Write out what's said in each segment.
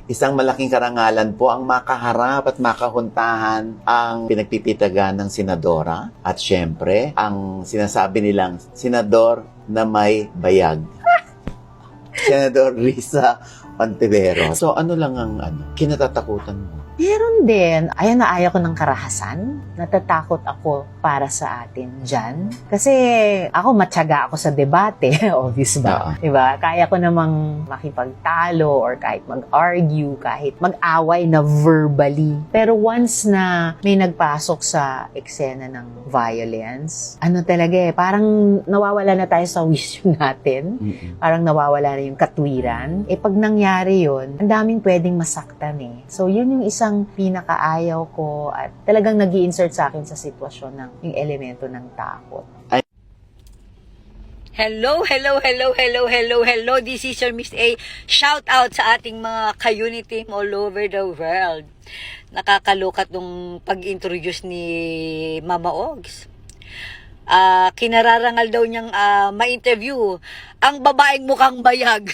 Isang malaking karangalan po ang makaharap at makahuntahan ang pinagpipitagan ng senadora at syempre, ang sinasabi nilang senador na may bayag. Senador Risa Ontiveros. So ano lang ang kinatatakutan mo? Meron din. Ayaw na ayaw ko ng karahasan. Natatakot ako para sa atin dyan. Kasi ako matyaga ako sa debate. Obvious ba? Diba? Kaya ko namang makipagtalo or kahit mag-argue, kahit mag-away na verbally. Pero once na may nagpasok sa eksena ng violence, ano talaga parang nawawala na tayo sa wisyo natin. Parang nawawala na yung katwiran. Pag nangyari yun, ang daming pwedeng masaktan So yun yung isang pinakaayaw ko at talagang nag-i-insert sa akin sa sitwasyon ng yung elemento ng takot. Hello. This is your Miss A. Shout out sa ating mga ka-unity all over the world. Nakakalokat nung pag-introduce ni Mama Ogs. Kinararangal daw niyang ma-interview ang babaeng mukhang bayag.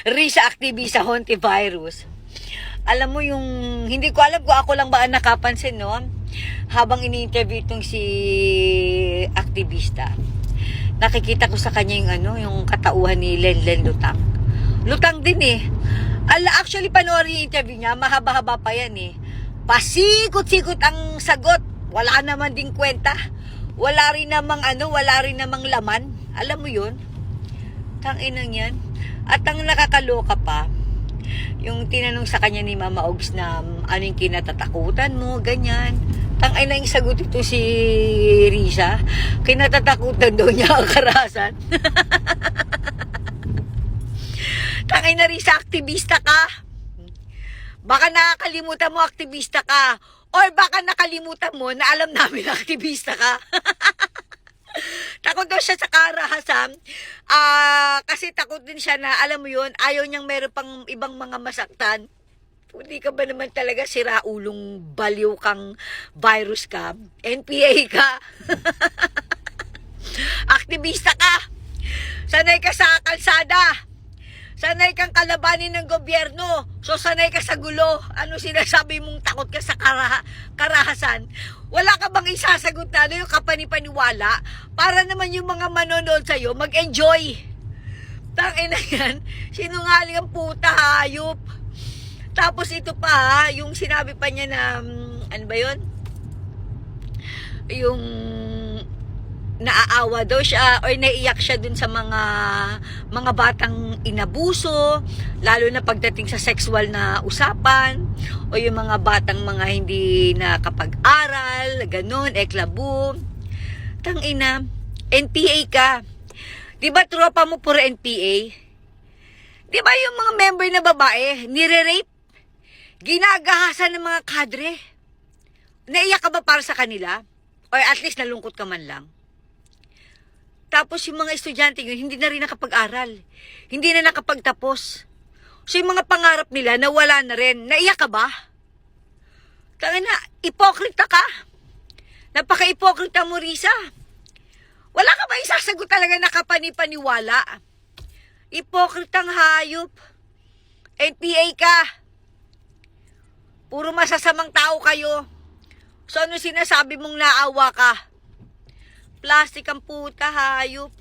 Risa Activista Hontivirus. Alam mo yung, hindi ko alam kung ako lang ba ang nakapansin, no? Habang ini-interview itong si aktivista, nakikita ko sa kanya yung yung katauhan ni Lenlen Lutang. Lutang din Actually, panoorin yung interview niya, mahaba-haba pa yan Pasikot-sikot ang sagot. Wala naman ding kwenta. Wala rin namang laman. Alam mo yun? Tanginang yan. At ang nakakaloka pa, yung tinanong sa kanya ni Mama Ogs na ano yung kinatatakutan mo, ganyan. Tangay na yung sagot ito si Risa. Kinatatakutan daw niya ang karahasan. Tangay na Risa, aktivista ka. Baka nakakalimutan mo aktivista ka. Or baka nakalimutan mo na alam namin aktivista ka. Takot daw siya sa karahasan. Kasi takot din siya na, alam mo yun, ayaw niyang meron pang ibang mga masaktan. Hindi ka ba naman talaga siraulong baliw kang virus ka? NPA ka? Aktivista ka? Sanay ka sa kalsada? Sanay kang kalabanin ng gobyerno? So sanay ka sa gulo? Ano sinasabi mong takot ka sa karahasan? Wala ka bang isasagot na yung kapanipaniwala para naman yung mga manonood sa'yo mag-enjoy? Tangina yan, sinungaling ang puta, hayop. Tapos ito pa yung sinabi pa niya na, ano ba yun? Yung naaawa daw siya or naiyak siya dun sa mga batang inabuso, lalo na pagdating sa sexual na usapan o yung mga batang mga hindi nakapag-aral, ganun, eklabo. Tangina, NPA ka. Di ba tropa mo puro NPA? Di ba yung mga member na babae, nire-rape? Ginagahasan ng mga kadre? Naiyak ka ba para sa kanila? Or at least nalungkot ka man lang? Tapos yung mga estudyante yun, hindi na rin nakapag-aral. Hindi na nakapagtapos. So yung mga pangarap nila, nawala na rin. Naiyak ka ba? Tangina, ipokrita ka. Napaka-ipokrita mo, Risa. Wala ka ba isasagot talaga nakapanipaniwala? Ipokritang hayop. NPA ka. Puro masasamang tao kayo. So ano sinasabi mong naawa ka? Plastic ang puta, hayop.